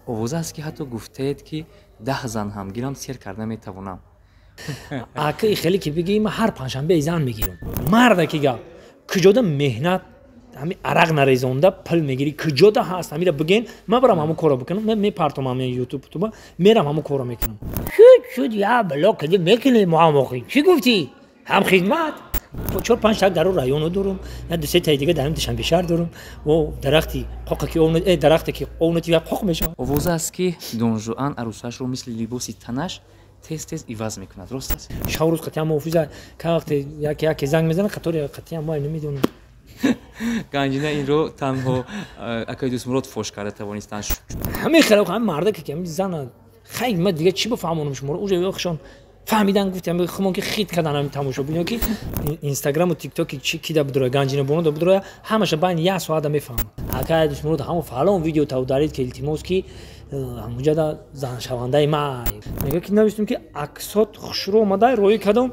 овоз аст ки ҳатто гуфтед ки 10 зан ҳам гирам сер карда метавонам. ака хеле ки бигӣ ма ҳар панҷшанбе зан мегирам. марда ки гап куҷода меҳнат ҳами арақ нарезонда пул мегирӣ куҷода ҳаст ҳамира бигин ма барам ҳамун корро бикунам мепартом ҳам ютуб туба мерам ҳамун корро мекунам. шуд я блок киди мекунӣ муаммоқӣ чӣ гуфтӣ ҳам хидмат 4-5 та дар районо дорум я 2-3 таи дига дар Душанбешар дорум во дарахти қоқа ки овнат дарахте ки овнати я қоқ мешавад. овоз аст ки Дон Жуан арӯсаашро мисли либоси танаш тез иваз мекунад. Рост аст? шаврӯз қатъиян муҳофиза ка вақте яке занг мезанад қатори қатъиян ма намедонам. ганҷина инро танҳо акаи дӯстмурод фош карда тавонистанд. ҳамин хело ҳамин марда ки ҳамин зана хай ма дига чӣ бифаҳмонам шуморо уже ёхшон фаҳмидан гуфтам хумон ки хит кардан ҳамин тамошобино ки инстаграму тиктоки чӣ кида будроя ганҷина бонода будроя ҳамаша байни як соата мефаҳмад. акаи дӯстмурод ҳамон фалон видео тавдарид ки илтимос ки ҳамуҷада заншавандаи май мега ки навистум ки аксот хушрӯ омадай роӣ кардам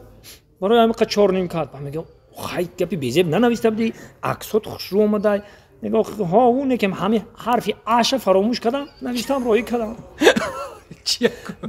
барои ҳамин қад 4 ним кард мега хай гапи безеб нанависта будӣ аксот хушрӯ омадай мега ҳо оне ки ҳамин ҳарфи аша фаромӯш кардам навистам роӣ кардам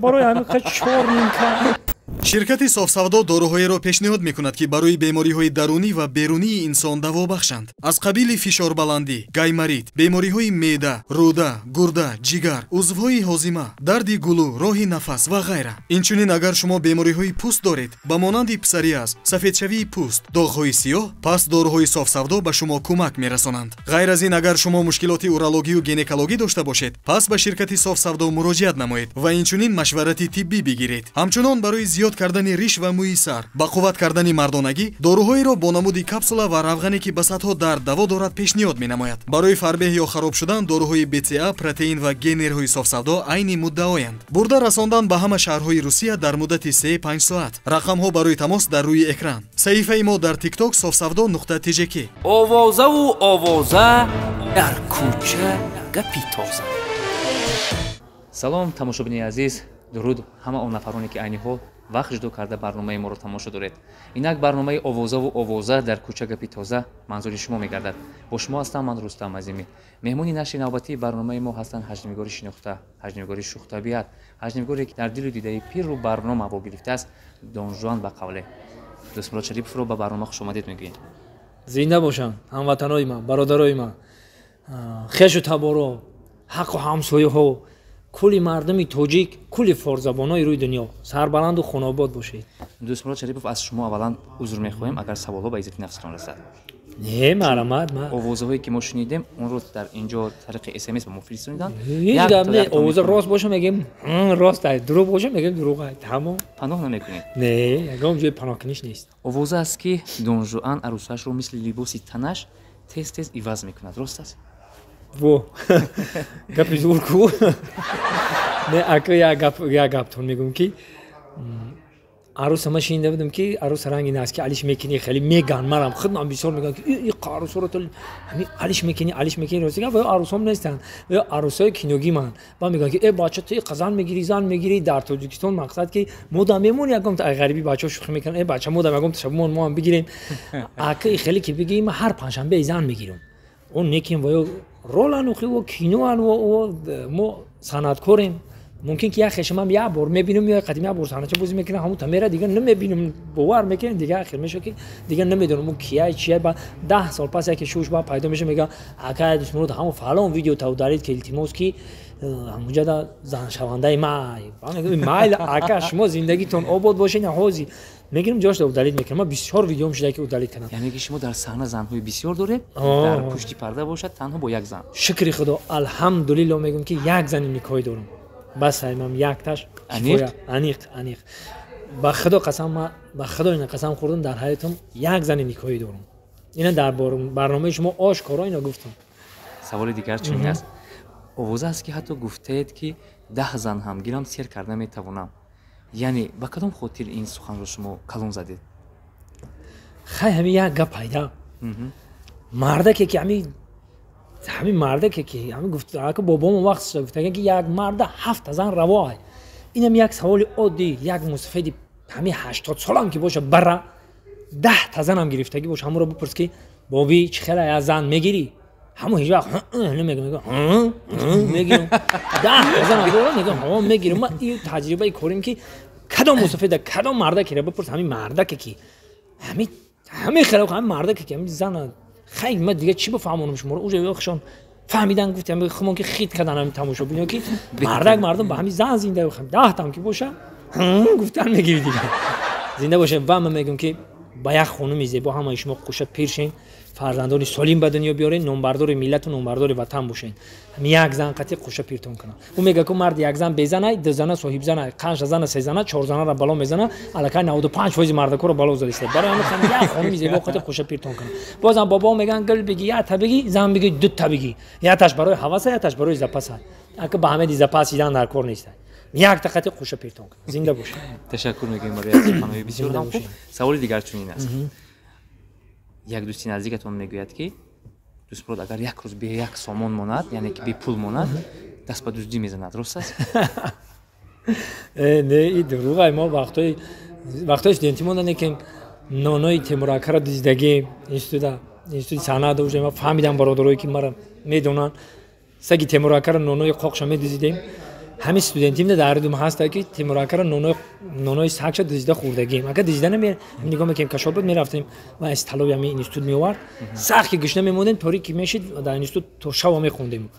барои ҳамин қад 4 ним кард. ширкати софсавдо доруҳоеро пешниҳод мекунад ки барои бемориҳои дарунӣ ва берунии инсон даво бахшанд. аз қабили фишорбаландӣ, гаймарид, бемориҳои меъда, рӯда, гурда, ҷигар, узвҳои ҳозима, дарди гулӯ, роҳи нафас ва ғайра. инчунин агар шумо бемориҳои пӯст доред ба монанди псориаз, сафедшавии пӯст, доғҳои сиёҳ, пас доруҳои софсавдо ба шумо кӯмак мерасонанд. ғайр аз ин агар шумо мушкилоти урологию гинекологӣ дошта бошед пас ба ширкати софсавдо муроҷиат намоед ва инчунин машварати тиббӣ бигиред. ҳамчунон барои зиёд кардани риш ва мӯи сар ба қувват кардани мардонагӣ доруҳоеро бо намуди капсула ва равғане ки ба садҳо дард даво дорад пешниҳод менамояд. барои фарбеҳ ё хароб шудан доруҳои бца, протеин ва генерҳои софсавдо айни муддаоянд. бурда расондан ба ҳама шаҳрҳои русия дар муддати 3-5 соат. рақамҳо барои тамос дар рӯи экран. саҳифаи мо дар тикток sofsavdo.tjk. овозаву овоза дар кӯча гапи тоза. салом тамошобини азиз, дуруд ҳама он нафароне ки айни ҳол вақт ҷудо карда барномаи моро тамошо доред. инак барномаи овозаву овоза дар кӯча гапи тоза манзури шумо мегардад. бо шумо ҳастам ман Рустам Азимӣ. меҳмони нашри навбатии барномаи мо ҳастанд ҳаҷнивгори шинохта, ҳаҷнивгори шухтабиат, ҳаҷнивгоре ки дар дилу дидаи пиру барнома во гирифтааст, Дон Жуан Бақавле. дӯстмурод Шариповро ба барнома хушомадед мегӯем. зинда бошам ҳамватанои ман, бародарои ман, хешу таборо, ҳаққу ҳамсояҳо, кули мардуми тоҷик, кули форзабонои рӯи дунё сарбаланду хонобод бошед. дӯстмурод Шарипов, аз шумо аввалан узр мехоҳем агар саволҳо ба иззати нафстон расад. не марамад овозаҳое ки мо шунидем онро дар инҷо тариқи смс ба мо фиристониданд. ҳеҷ гап не овоза рост боша мегем рост ай, дурӯғ боша мегем дурӯғ ай. тамом паноҳ намекунед. не ягон ҷои паноҳкуниш нест. овоза аст ки Дон Жуан арӯсаашро мисли либоси танаш тез иваз мекунад. рост аст? во гапи зур ку не ака як гаптон мегӯм ки арӯса ма шинида будам ки арӯса ранги наст ки алиш мекини хеле меган марам худам бисёр мегӯям ки арӯсаро то ҳамин алиш мекини рост ва арӯсом нестанд ва арӯсаи киногӣ ман ба мегӯям ки бача то қазан мегирӣ зан мегирӣ дар тоҷикистон мақсад ки мо дам мемонӣ ягон ғариби бачаҳо шӯхӣ мекунанд бача мо дам ягон шабмон мо ҳам бигирем ака хеле ки бигӣ ма ҳар панҷшанбе зан мегирам он некин ва роланухи ва киноан ва мо санъаткорем мумкин ки як хешамам як бор мебинам ё қадим як бор саҳнача бозӣ мекунам ҳамун тамера дига намебинам бовар мекунем дига ахир мешава ки дига намедонам ӯ кияй чияй ба 10 сол пас яке шӯш ба пайдо меша мега акаи дӯстмурод ҳамун фалон видео тавдарид ки илтимос ки ҳамуҷада заншавандаи май майл ака шумо зиндагитон обод бошед ҳозир мегирам ҷошда удалид мекунам ма бисёр видеом шуда ки удалид кардам. яъне ки шумо дар саҳна занҳои бисёр доред, дар пушти парда бошад танҳо бо як зан. шукри худо алҳамдулилло мегӯям ки як зани никоҳӣ дорам. бас аймам якташ аниқ ба худо қасам ма ба худо ина қасам хӯрдам дар ҳаётам як зани никоҳӣ дорам. ина дар барномаи шумо ошкоро ина гуфтам. саволи дигар чунин аст. овоза аст ки ҳатто гуфтед ки 10 зан ҳам гирам сер карда метавонам. яъне ба кадом хотир ин суханро шумо калон задед? хай ҳамин як гап пайда мардаке ки ҳамин мардаке ки ҳамин гуфт ака бобомо вақт гуфтаган ки як марда 7 зан раво ай. инам як саволи оддӣ як мусафеди ҳамин 80 солам ки боша бара 10 занам гирифтагӣ боша ҳамонро бипурс ки боби чӣ хеле аз зан мегирӣ همون هیچ وقت نمیگم میگیرم 10 بزنم رو میگم میگیرم. ما این تجربه کردیم که کدام مسافر کدام مرده که بپرس همین مرده که همین خلاق همین مرده که همین زن خیلی من دیگه چی بفهمونم شما رو اونجا خشون فهمیدن گفتم خمون که خیت کردن همین تماشا ببینید که مردم با همین زن زنده بخوام 10 تا که باشه گفتن میگیری دیگه زنده باشه. و من میگم که با یک خانم زیبا همه شما خوشت پیرشین فرزندان سالم به دنیا بیارین نمبردار ملت و نمبردار وطن باشین. یک زن قطعی خوشت پیرتون کنه. اون میگه که مرد یک زن بزنه دو زن صاحب زنه 5 زن 3 زن 4 زن را بالا میزنه الکی 95% مرد رو بالا زدیسته برای همین یک خانم زیبا قطعی خوشت پیرتون کنه. بازم بابا میگن گل بگی یا تا بگی زن بگی دو تا بگی یا تاش برای هوس یا تاش برای زپاس اگه به همه زپاس دیدن در کار نیست. یک دقیقه خوش پیرتون کنه. زنده باشه. تشکر میگیم ماریا خانم بسیار خوب. سوال دیگر چنین است. یک دوستی نزدیکتون میگوید که دوست براد اگر یک روز به یک سامان ماند یعنی که به پول ماند دست به دزدی میزند درست است؟ نه این دروغه. ما وقتای استودنتی موندن که نانای تیموراکر دزدگی اینستیتوت صنعت دوجه ما فهمیدم برادرایی که مرا میدونن سگی تیموراکر نانای قاقش میدزدیم. همین استودنتیم در دوم هست که تیموراکر نانای ساکش دزده خوردگیم. اگه دزده نمی نگاه میکنیم کشاب بود میرفتیم و از طلبی همین اینستیتوت میوارد سخت که گشنه میموندیم طوری که میشید در اینستیتوت تو شب میخوندیم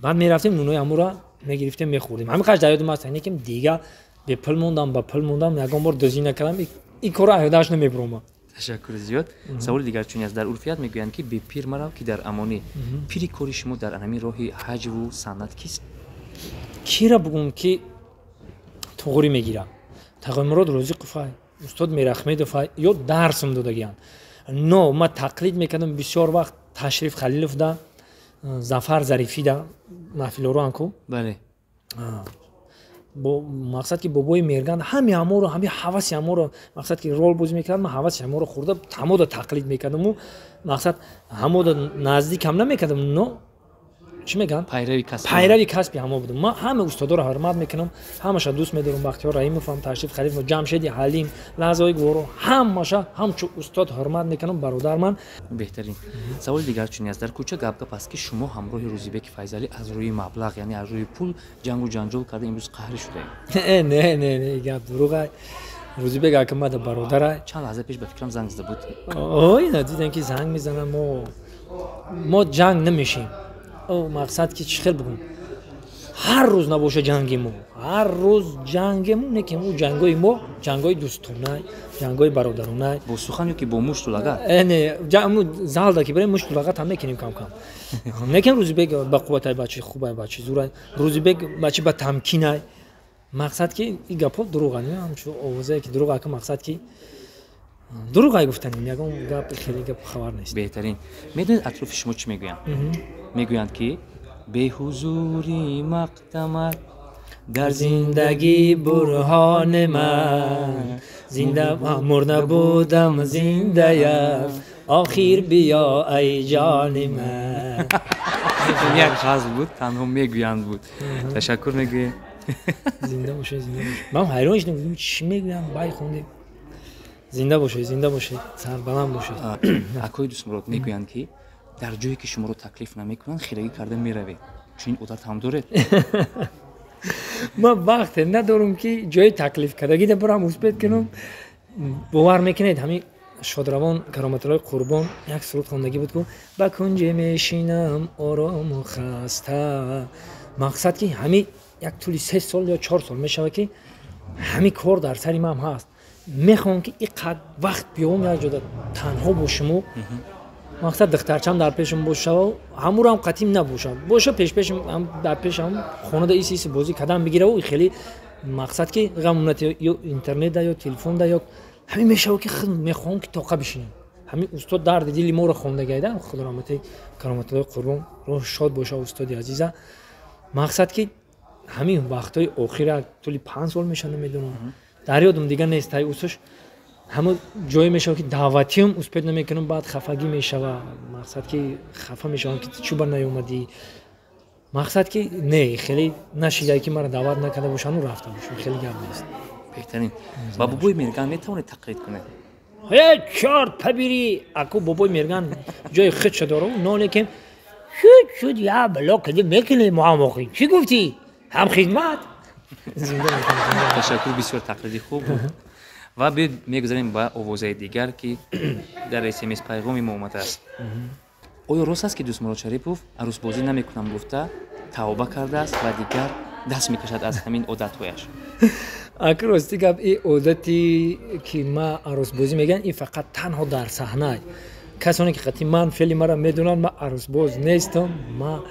بعد میرفتیم نانای امورا میگرفتیم میخوردیم. همین خرج در یادم هست اینه که دیگه به پل موندم یکم بار دزدی نکردم این کارا یادش نمیبرم. تشکر زیاد. سوال دیگر چنین است در عرفیات میگویند که به پیر مرا که در امانی پیری کوری شما در همین راه حج و سنت کیست؟ کی را بگم که توغری میگیرم تقامرات روزی قفای استاد میرخمه دفعه یا درسم دادگیان نو ما تقلید میکردم بسیار وقت تشریف خلیلوف دا ظفر ظریفی دا محفل رو انکو بله با مقصد که بابای میرگان همین امور همین حواس امور مقصد که رول بازی میکردم من حواس امور خورده تمام تقلید میکردم و مقصد همون نزدیک هم نمیکردم نو چی میگن پیروی کسبی همه بودم. ما همه استادا رو حرمت میکنم همش دوست میدارم. بختیار رحیموف تشریف خلیف جمشید حلیم لحظه گورو همش همچو استاد حرمت میکنم برادر من. بهترین سوال دیگر چنین است در کوچه گپ است که شما همراه روزیبک فیضلی از روی مبلغ یعنی از روی پول جنگ و جنجال کرده امروز قهر شده. نه گپ دروغه. روزیبک اکمد برادر چند لحظه پیش به فکرم زنگ زده بود. اوه دیدن که زنگ میزنم ما جنگ نمیشیم. او مقصد که چی خیلی بگم هر روز نباشه جنگی ما هر روز جنگمون نه که مو جنگای ما جنگای دوستانه جنگای برادرانه با سخنی که با مشت و لگد نه جمع زالدا که برای مشت و لگد هم میکنیم کم نه که روزی بگ با قوت بچه خوبه بچه زوره روزی بگ بچه با تمکینه مقصد که این گپا دروغه نه همچون اوزه که دروغه که مقصد که دروغه گفتن میگم گپ خیلی گپ خبر نیست. بهترین میدونید اطراف شما چی میگویند؟ میگویند که به حضوری مقدمت در زندگی برهان من زنده مرده بودم زنده یم آخر بیا ای جان من. یک غزل بود تنها میگویند بود. تشکر میگویم. زنده باشه من حیران شدم چی میگویند بای خوندیم. زنده باشه سربلند باشه. اکوی دوست مراد میگویند که در جایی که شما رو تکلیف نمیکنن خیرگی کرده میروید چون این عادت هم دارید. من وقت ندارم که جای تکلیف کردگی ده برم مثبت کنم. باور میکنید همین شادروان کرامت الله قربان یک سرود خواندگی بود که با کنج میشینم آرام و خسته. مقصد که همین یک طولی 3 سال یا 4 سال میشه که همین کار در سری من هست. میخوام که اینقدر وقت بیام یک جا تنها باشم و مقصد دخترچم در پیشم باشه و همون هم قطیم نباشم باشه پیشم هم در پیشم خونه ده ایسی بازی کدام بگیره و خیلی مقصد که غمونت یا اینترنت ده یا تلفن ده یا همین میشه که خیلی میخوام که طاقه بشینم. همین استاد درد دلی ما رو خونده گیده خدا رحمت کرامت الله قربان روح شاد باشه استاد عزیزه. مقصد که همین وقتای آخر طولی 5 سال میشه نمیدونم در یادم دیگه نیست تای اوسش همه جایی میشه که دعوتی هم اسپید نمیکنم بعد خفگی میشه و مقصد که خفه میشم که چوبا نیومدی مقصد که نه خیلی نشیده که مرا دعوت نکرده باشن و رفته باشن خیلی گرم نیست. بهترین با بابای میرگان میتونه تقلید کنه. هی چهار پبیری اکو بابای میرگان جای خودش داره نه لیکن شد یا بلا کدی میکنی معامخی چی گفتی هم خدمت تشکر بسیار تقلیدی خوب بود و بیاید میگذاریم با آوازهای دیگر که در SMS پیغامی ما اومده است. آیا راست است که دوست مراد شریپوف عروس بازی نمیکنم گفته توبه کرده است و دیگر دست میکشد از همین عادتهایش؟ اگر راستی گپ این عادتی که ما عروس بازی میگن این فقط تنها در صحنه کسانی که قطعی من فعلی مرا میدونن ما عروس باز نیستم ما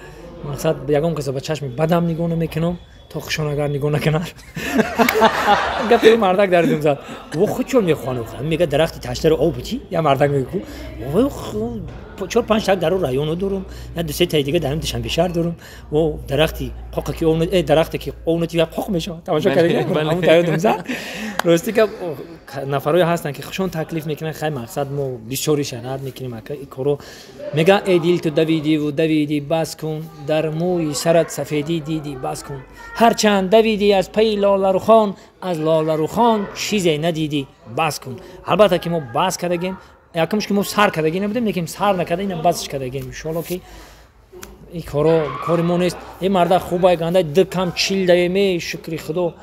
مقصد یگان کسا به چشم بدم نگاه نمیکنم تا خوشان اگر نگاه نکنن گپ مردک در دوم زد و خود چون میخوانم میگه درختی تشتر آب چی یا مردک میگه چهار پنج تا در رایون دارم یا دو سه تا دیگه درم دشنبه شهر دارم و درختی پاک که اون درختی که اونتی یا پاک میشه تماشا کردید همون تا زد راستی که نفرای هستن که خشون تکلیف میکنن خیلی مقصد ما بیشوری شناد میکنیم که این کارو میگه ای دیل تو دویدی بس کن در موی سرت سفیدی دیدی بس کن هرچند دویدی از پی لاله روخان از لاله روخان چیزی ندیدی بس کن البته که ما بس کردیم یکمش که ما سر کردگی نبودیم میگیم سر نکرده اینم بسش کردگیم ان شاء الله که این کاری ما نیست این مرد خوبه گنده دکم چیل دیمه شکری خدا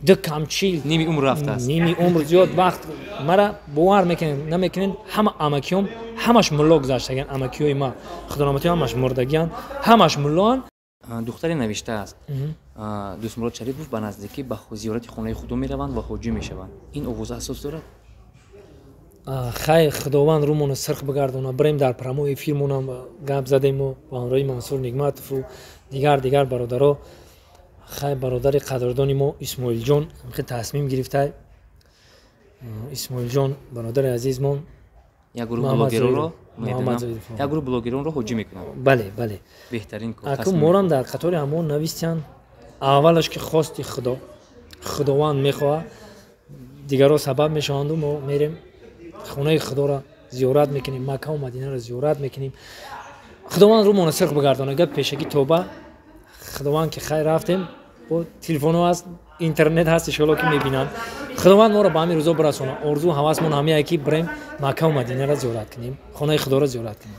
دکم چیل نیمی عمر رفته است نیمی عمر زیاد وقت مرا باور میکنین نمیکنین همه امکیام همش ملا گذاشتگن امکیای ما خدا نامتی همش مردگیان همش ملان دختری نوشته است دوست مراد شریپوف به نزدیکی به زیارت خانه خدا میروند و حاجی میشوند این اوضاع اساس دارد خیر خداوند رومون سرخ بگردونه بریم در پراموی فیلمونم گپ زدیم و با همراه منصور نگمتوف و دیگر برادرها خیر برادر قدردانی ما اسماعیل جان خیلی تصمیم گرفته اسماعیل جان برادر عزیزمون یک گروه بلاگران رو حاجی میکنن بله بهترین اكو مورم در قطار همون نویستن اولش که خواستی خداوند میخواه دیگرها سبب میشوند و ما میریم خونه خدا را زیارت میکنیم مکه و مدینه را زیارت میکنیم خداوند رو منصرف بگردانه گپ پیشگی توبه خداوند که خیر رفتیم و تلفن هست اینترنت هست ان شاء الله که میبینن خداوند ما را به همین روزا برسونه آرزو هوسمون همه یکی بریم مکه و مدینه را زیارت کنیم خونه خدا را زیارت کنیم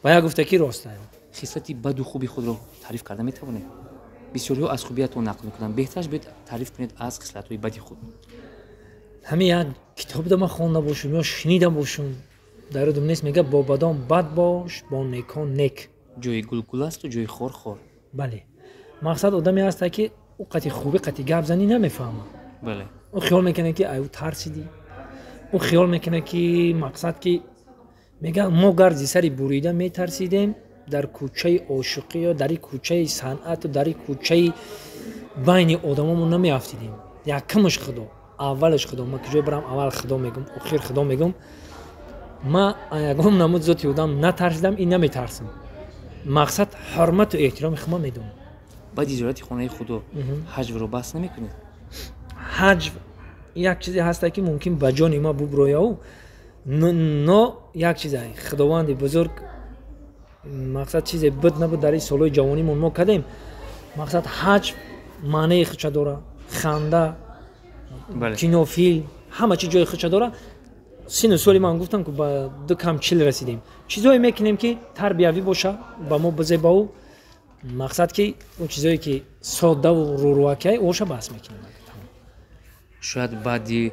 و یک گفتگی راسته خصلت بد و خوبی خود رو تعریف کرده میتونه بسیاری‌ها از خوبیتون نقل میکنن بهترش بهت تعریف کنید از خصلت‌های بدی خود همین یک کتاب دم خوانده باشم یا شنیده باشم در دوم نیست میگه با بدان بد باش با نیکان نیک جوی گل است و جوی خور بله مقصد آدمی هست که او قطعی خوبی قطعی گپ زنی نمیفهمه بله او خیال میکنه که ایو ترسیدی او خیال میکنه که مقصد که میگه ما گرزی سری بریده میترسیدیم در کوچه عاشقی یا در کوچه صنعت و در کوچه بین آدمامون نمیافتیدیم یکمش خدا اولش خدا ما که جای برم اول خدا میگم آخر خدا میگم ما یکم نمود ذاتی آدم نترسیدم این نمیترسم مقصد حرمت و احترام خما میدونم بعد زیارت خانه خدا حج رو بس نمیکنید حج یک چیزی هست که ممکن به جان ما ببرویا و نه یک چیزی خداوند بزرگ مقصد چیز بد نبود در این سالهای جوانیمون ما کردیم مقصد حج معنی خودش داره خنده کینوفیل همه چی جای خودش داره سین سالی من گفتم که با دو کم چیل رسیدیم چیزایی میکنیم که تربیوی باشه با ما بزیبا و مقصد که اون چیزایی که ساده و روروکه اوشه بس میکنیم شاید بعدی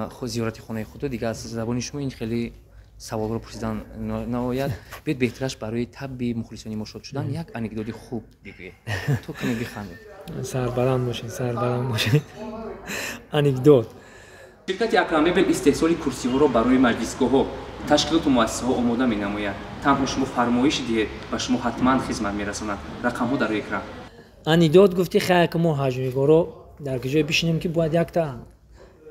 خود زیارت خانه خدا دیگه از زبان شما این خیلی سوال رو پرسیدن نهایت بیاد بهترش برای تب مخلصانی مشاهد شدن یک انکدوتی خوب بگویید تو کمی بخندید سربلند باشین انکدوت شرکت اکرم مبل استحصال کرسی ها را برای مجلسگاه ها تشکیلات و مؤسسه ها آماده می نماید تنها شما فرمایش دهید و شما حتما خدمت می رسانند رقم ها در اکران انکدوت گفتی خیلی که ما حجمیگاه رو در کجای بشینیم که باید یک تا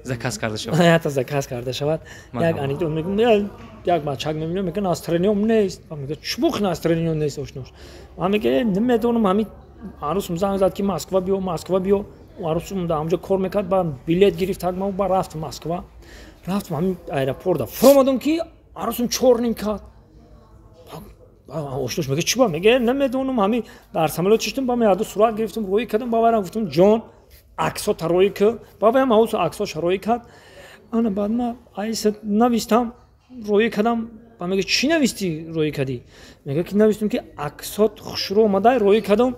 زکاس کرده شود حتی زکاس کرده شود یک انکدوت میگم یک بچه میبینم میگه ناسترنیوم نیست میگه چبوخ ناسترنیوم نیست اوشنوش من میگه نمیدونم همین عروسم زنگ زد که مسکو بیا عروسم در اونجا کار میکرد با بلیت گرفت ما با رفت مسکو رفتم همین ایرپورت فرمودم که عروسم چور نمیکرد اوشنوش میگه چی با میگه نمیدونم همین در سملات چشتم با من صورت گرفتم روی کردم باورم گفتم جان عکس‌ها طراحی کرد بابا هم عکس‌ها طراحی کرد انا بعد ما ایست نوشتم روی کردم ба мега чӣ нависти рӯй кадӣ? Мега ки навистам ки аксот хушрӯ омадай рӯй кадам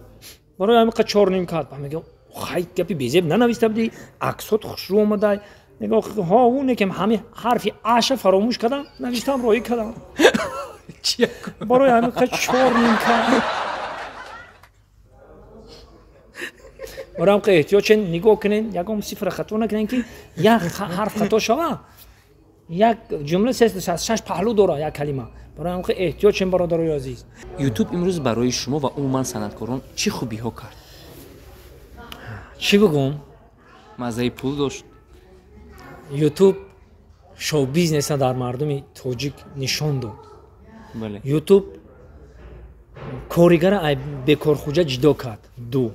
барои ҳамиқа 4 кат. Ба мега хай гапи безеб нанависта будӣ аксот хушрӯ омадай. Мега ҳо оне ки ҳами ҳарфи аша фаромӯш кардам навистам рӯй кадам барои ҳамиқа 4 кат. барои ҳамиқа эҳтиёҷен нигоҳ кунен ягон сифра хато накунен ки як ҳарф хато шава як ҷумла 6 паҳлӯ дора як калима. барои ҳамиқа эҳтиёҷен бародарои азиз. ютуб имрӯз барои шумо ва умуман санъаткорон чӣ хубиҳо кард? чӣ бигӯм? маззаи пул дошт? ютуб шоу бизнеса дар мардуми тоҷик нишон дод. бале ютуб коригара ай бекорхуҷа ҷидо кард. 2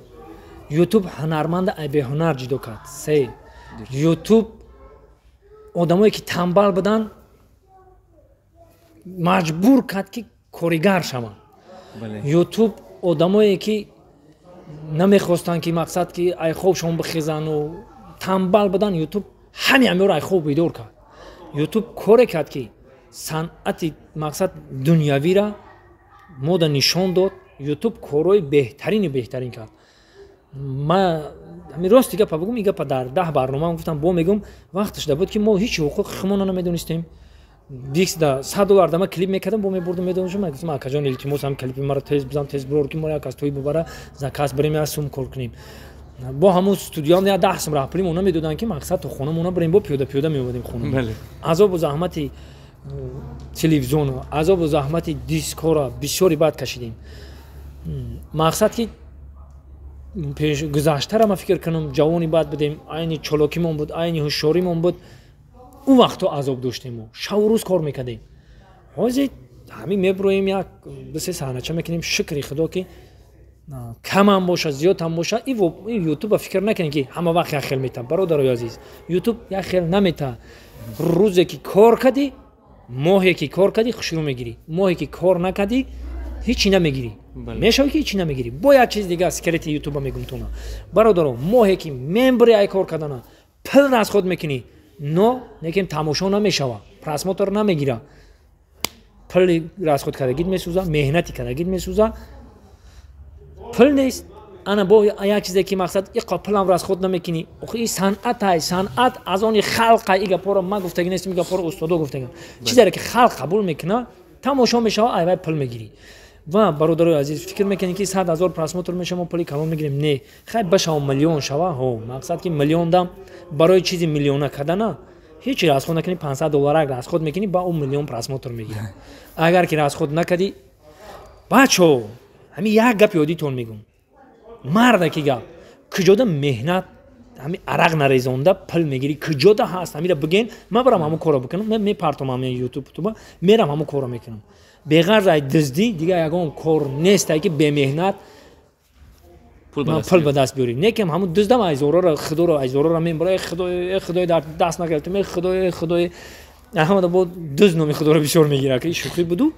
ютуб ҳунарманда ай беҳунар ҷидо кард. 3 ютуб одамое ки танбал будан маҷбур кард ки коригар шаванд. бале ютуб одамое ки намехостанд ки мақсад ки ай хобшон бихезану танбал будан ютуб ҳами амёро ай хоб бидор кард. ютуб коре кард ки санъати мақсад дунявира мода нишон дод. ютуб корои беҳтарин кард. ман ҳамин рости гапа бигӯм, ин гапа дар 10 барнома гуфтам бо мегӯм вақташ да буд ки мо ҳеҷ ҳуқуқи худмонро намедонистем. $200 $100 дама клип мекардам бо мебурдам медонишам гуфтам акаҷон илтимос ҳам клипи маро тез бизан тез бирор ки мо як аз тои бубара заказ бирем я сум кор кунем. бо ҳамун студиям я 10 сум раҳпулим она медодан ки мақсад то хонамона бирем бо пиёда меомадем хона. бале азобу заҳмати телевизион азобу заҳмати дискора бисёри бад кашидем. мақсад ки пеш гузаштара ма фикр кунам ҷавони бад будем айни чолокимон буд айни ҳушёримон буд. اون وقتا عذاب داشتیم ما شب و روز کار میکردیم. حاضر همین میبرویم یک دو سه صحنه میکنیم شکر خدا که کم هم باشه زیاد هم باشه. این یوتیوب فکر نکنید که همه وقت یک خیل میتن. برادرای عزیز یوتیوب یک خیل نمیتن. روزی که کار کردی ماهی که کار کردی خوشی رو میگیری، ماهی که کار نکردی هیچی نمیگیری. میشه که هیچی نمیگیری. با یک چیز دیگه اسکلت یوتیوب میگم تو نه برادران، ماهی که ممبری ای کار کردن پل از خود میکنی نه نکیم تماشا نمیشوه، پراسموتر نمیگیره، پل از خود کردگیت میسوزه، مهنتی کردگیت میسوزه، پل نیست. انا با یک چیزی که مقصد یک پلم از خود نمیکنی. آخه این صنعت های صنعت از آن خلق ایگا پورا ما گفتگی نیست، میگه پورا استادو گفتگی. چیزی داره که خلق قبول میکنه تماشا میشوه ایوای پل میگیری. و برادرای عزیز فکر میکنی که 100,000 پراسموتر میشه ما پلی کلان میگیریم؟ نه، خیلی بشه میلیون شوه. ها مقصد که میلیون دام برای چیزی میلیون کردن هیچی از خود نکنی. $500 اگر از خود میکنی با اون میلیون پراسموتر میگیری. اگر که از خود نکردی بچو همین یک گپ یادیتون میگم، مرد که گپ کجاده مهنت همین عرق نریزونده پل میگیری کجاده هست همین بگین من برام همون کارو بکنم. من پارتم همین یوتیوب تو میرم همون کارو میکنم. بغیر از دزدی دیگه یگان کار نیست که به مهنت پول به دست بیاری. نکم همون دزدم ایزورا را خدا را ایزورا را من برای خدای در دست نگرفتم. خدای احمد با دزد نمی خدا را بسیار میگیره که شوخی بدو.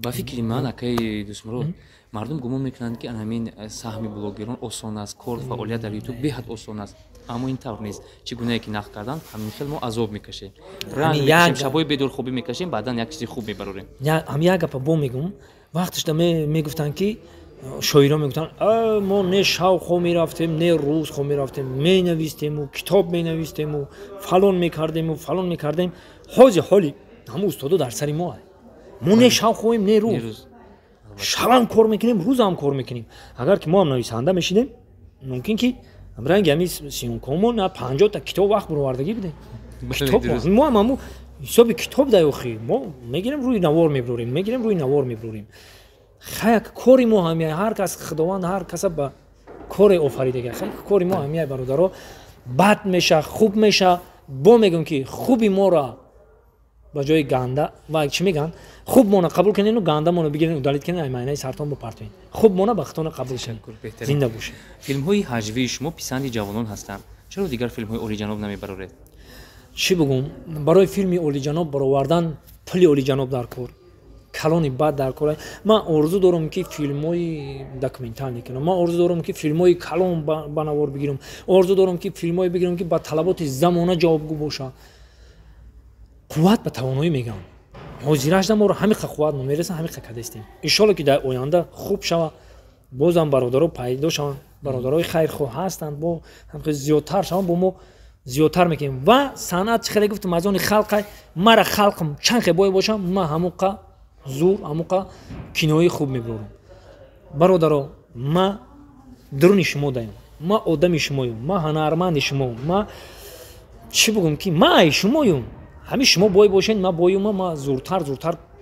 با فکر من اکی دوستمرو مردم گمان میکنند که همین سهم بلاگران آسان است، کار فعالیت در یوتیوب بهت آسان است، اما این طور نیست. چگونه که نخ کردن همین خیلی ما عذاب میکشیم، رنگ میکشیم، شبای بدون خوبی میکشیم، بعدا یک چیز خوب میبریم. هم یک گپ بو میگم وقتش دم میگفتن که شاعران میگفتن ما نه شب خو میرفتیم نه روز خو میرفتیم مینویسیم و کتاب مینویسیم و فلان میکردیم. حالی همون استادو در سر ما ما نه شب خویم نه روز. شبم کار میکنیم روزم کار میکنیم. اگر که ما هم نویسنده میشیدیم ممکن که رنگ همی سیون کامون 50 تا کتاب وقت برآوردگی بده. کتاب ما هم حساب کتاب دایوخی ما میگیریم روی نوار میبریم. خیلی کاری ما همیه هر کس خداوند هر کس با کار آفریده. خیلی کاری ما همیه برادرها بد میشه خوب میشه. با میگم که خوبی ما را با جای گنده و چی میگن خوب مونا قبول کنین و گنده مونا بگیرین و دالید کنین ایمانه سرطان بپرتوین. خوب مونا بختون قبول کنین. زنده باشه. فیلم های هجوی شما پسندی جوانان هستند. چرا دیگر فیلم های اولی جناب نمیبرید؟ چی بگم برای فیلم اولی جناب برآوردن پلی اولی جناب در کار کلانی بد در کار. من آرزو دارم که فیلم های داکیومنتری کنم. من آرزو دارم که فیلم های کلان بنوار بگیرم. آرزو دارم که فیلم های بگیرم که با طلبات زمانه جوابگو باشه. قوت به توانایی میگم. ҳозираш даморо ҳамиқа қувват мераса ҳамиқа кадастем иншолло ки дар оянда хуб шава бозам бародаро пайдо шаванд бародарои хайрхоҳ ҳастанд бо ҳамқи зиёдтар шаванд бо мо зиёдтар мекунем ва санъат чӣ хеле гуфтам аз они халқай мара халқам чанд хел бой бошам ман ҳамуқа зур ҳамуқа кинои хуб мебурам бародаро ман дуруни шумо даём ман одами шумоюм ман ҳунарманди шумоюм ман чӣ бугум ки ман шумоюм ҳами шумо бой бошед ман боюма ман зуртар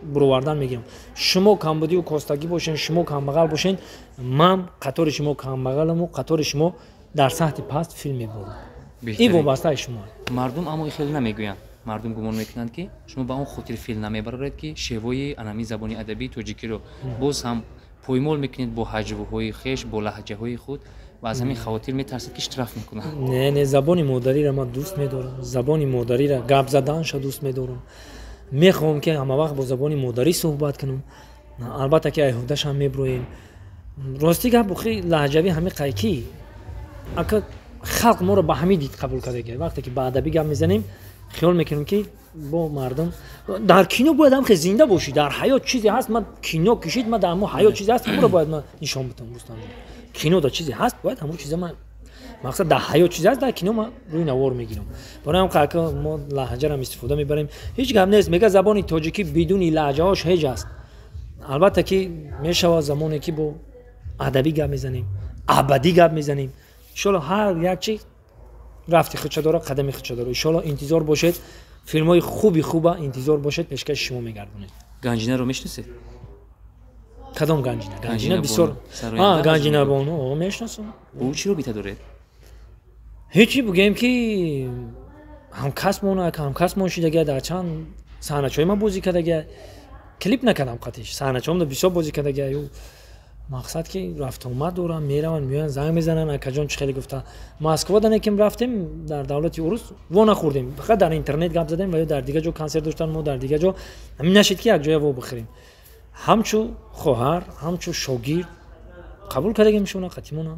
буровардан мегирам шумо камбудию костагӣ бошед шумо камбағал бошед ман қатори шумо камбағаламу қатори шумо дар сатҳи паст филм мебурам ин вобастаи шумо мардум аммо хеле намегӯянд мардум гумон мекунанд ки шумо ба он хотир фил намебароред ки шевои анами забони адабии тоҷикиро боз ҳам поймол мекунед бо ҳаҷвуҳои хеш бо лаҳҷаҳои худ ва аз ҳамин хавотир метарсед ки штраф мекунанд не забони модарира ман дӯст медорам забони модарира гап заданша дӯст медорам мехоҳам ки ҳамавақт бо забони модарӣ суҳбат кунам албатта ки айҳудашам меброем рости гап бухи лаҳҷавӣ ҳамиқай ки ака халқ моро ба ҳамин дид қабул кардагия вақте ки ба адабӣ гап мезанем хиёл мекунем ки бо мардум дар кино бояд ҳамхе зинда бошӣ дар ҳаёт чизе ҳаст ман кино кишид ман дар мо ҳаёт чизе ҳаст ҳамуро бояд ман нишон битам рустам кинода чизе ҳаст бояд ҳамун чиза ман мақсад дар ҳаёт чизе ҳаст дар кино ман рӯи навор мегирам барои ҳам ака мо лаҳҷарам истифода мебарем ҳеҷ гап нест мега забони тоҷикӣ бидуни лаҳҷаҳош ҳеҷ аст албатта ки мешавад замоне ки бо адабӣ гап мезанем абадӣ гап мезанем иншолло ҳар як чи рафти худша дорад қадами худша дорад иншолло интизор бошед филмҳои хуба интизор бошед пешкаши шумо мегардонед ганҷинаро мешиносед кадом ганҷина бисёр ганҷина бону мешиносам ӯ чиро бита доред ҳечи бугем ки ҳамкасмон шидагия дар чанд саҳначаҳои ман бозӣ кардагия клип накардам қатиш саҳначаҳомда бисёр бозӣ кардагия ё мақсад ки рафтуомад дорам мераванд меоянд занг мезананд акаҷон чӣ хеле гуфта москва дане ким рафтем дар давлати урус во нахӯрдем фақат дар интернет гап задем ва ё дар дигар ҷо консерт доштан мо дар дигар ҷо ҳамин нашид ки якҷоя во бихӯрем ҳамчу хоҳар ҳамчу шогирд қабул кардагем шуна қатимона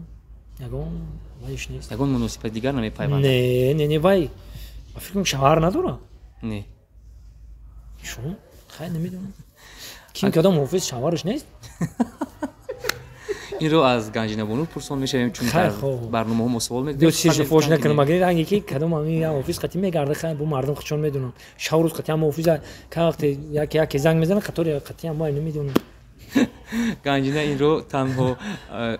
ягон вайш нест ягон муносибати дигар намепайванд не вай ба фикрм шавҳар надора не шун хай намедонам ким кадом ҳофиз шавҳараш нест инро аз ганҷинабону пурсон мешавем чун дар барномаҳо мо савол медиҳем сирш фош накунам агар ранге ки кадом ҳамин ҳофиз қатӣ мегарда хай бо мардум худшон медонам шав рӯз қатӣ ҳам ҳофиза ка вақте яке занг мезанад қатори қатӣ ҳам вай намедонам ганҷина инро танҳо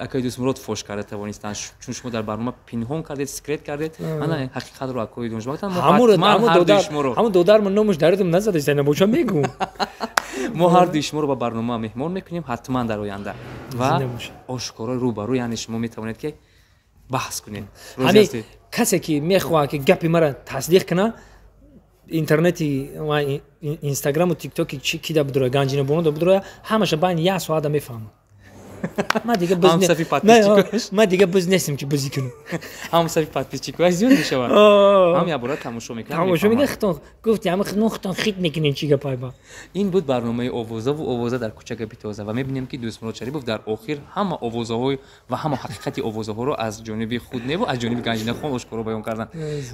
акои дӯстмурод фош карда тавонистанд чун шумо дар барнома пинҳон кардед секрет кардед ана ҳақиқатро акои донишмагатан ҳамун додармо номаш даридам назада сайнабоша мегӯ мо ҳар ду шуморо ба барнома меҳмон мекунем ҳатман дар оянда ва ошкорой рӯбарӯ яъне шумо метавонед ки баҳс кунед ҳамин касе ки мехоҳад ки гапи мара тасдиқ кунад интернети ва инстаграму тиктоки кида бидороя ганҷинабону да бидороя ҳамаша байни як соата мефаҳмад ман дига боз нестем ки бозӣ кунам ҳамсафи подписчикояш зиёд мешавад ҳам якбора тамошо мекунад тамошо мекунад хитон гуфти ҳама хитон хит мекунем чӣ гапай ба ин буд барномаи овозаву овоза дар кӯча гапи тоза ва мебинем ки дӯстмурод шарипов дар охир ҳама овозаҳои ва ҳама ҳақиқати овозаҳоро аз ҷониби худ неву аз ҷониби ганҷинахон ошкоро баён карданд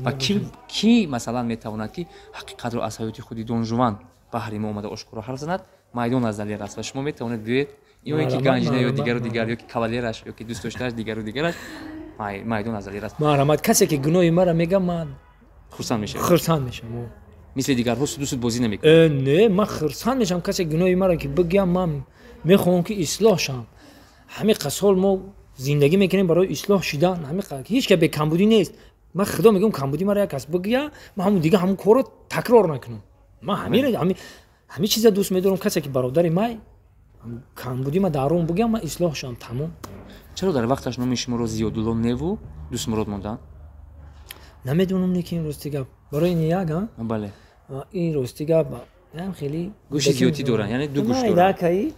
ва ки масалан метавонад ки ҳақиқатро аз ҳаёти худи донжуван баҳри мо омада ошкоро ҳарф занад майдон азалият аст ва шумо метавонед биёед ё ки ганҷина ё дигару дигар ё ки кавалераш ё ки дӯстдоштааш дигару дигараш майдон азалият аст марҳамат касе ки гуноҳи мара мегам ман хурсанд мешавам мисли дигарҳо суду суд бозӣ намекунам не ман хурсанд мешавам касе гуноҳи мара ки бигӯям ман мехоҳам ки ислоҳ шавам ҳамиқа сол мо зиндагӣ мекунем барои ислоҳ шидан ҳамиқа ҳеҷ ка бекамбудӣ нест ман худо мегӯям камбудӣ мара як кас бигӯя ман ҳамун дига ҳамун корро такрор накунам ман ҳамин чиза дӯст медорам касе ки бародари май камбудӣ ма дар он бигӯям ман ислоҳ шавам тамом чаро дар вақташ номи шуморо зиёдулло неву дӯстмурод монданд намедонам лекин рости гап барои ин як бале ин рости гап ям хеле гӯши зиёдӣ доранд яъне ду гӯш доранд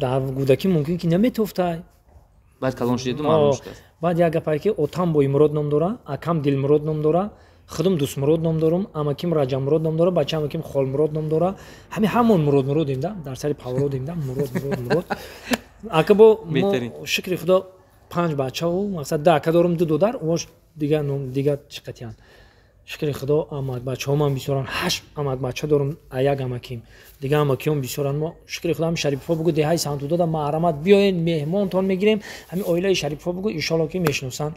дар кӯдакӣ мумкин ки наметофтай баъд калон шудаду маълум шудааст баъд як гапае ки отам боимурод ном дора акам дилмурод ном дора худум дӯстмурод ном дорам амаким раҷамурод ном дора бачаам аким холмурод ном дора ҳамон муродем да дар сари павлодем да мурод ака бо шукри худо 5 бачаву мақсад да ака дорам 2 додар ош дига ном дига чиқатиян шукри худо амадбачаҳомам бисёран 8 амадбача дорам як амаким дига амакиём бисёран мо шукри худо ҳами шарифҳо бугу деҳаи сантудода маҳрамат биёед меҳмонтон мегирем ҳами оилаи шарифҳо бугу иншоалло ки мешиносанд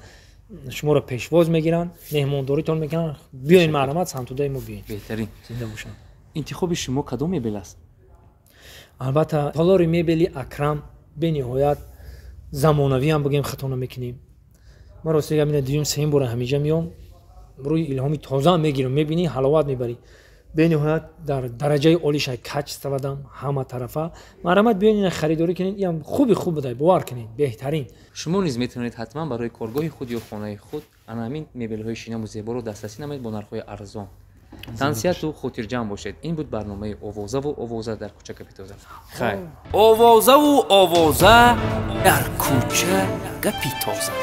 шуморо пешвоз мегиранд меҳмондоритон мекунанд биёед маҳрамат сантудаи мо биёед беҳтарин. зинда бошанд. интихоби шумо кадом мебел аст? албатта толори мебели акрам бениҳоят замонавиам бигем хато намекунем. ма ростига бина дуюм сеюм бора ҳамиҷа меём рӯи илҳоми тозаам мегирам мебинӣ ҳаловат мебарӣ бениҳоят дар дараҷаи олиша кач ставадам ҳама тарафа маҳрамат биёед ина харидорӣ кунед ям хуби хуб будай бовар кунед беҳтарин. шумо низ метавонед ҳатман барои коргоҳи худ ё хонаи худ ана ҳамин мебелҳои шинаму зеборо дастрасӣ намоед бо нархҳои арзон. тансияту хотирҷамъ бошед. ин буд барномаи овозаву овоза дар кӯча гапи тоза. хайр. овозаву овоза дар кӯча гапи тоза.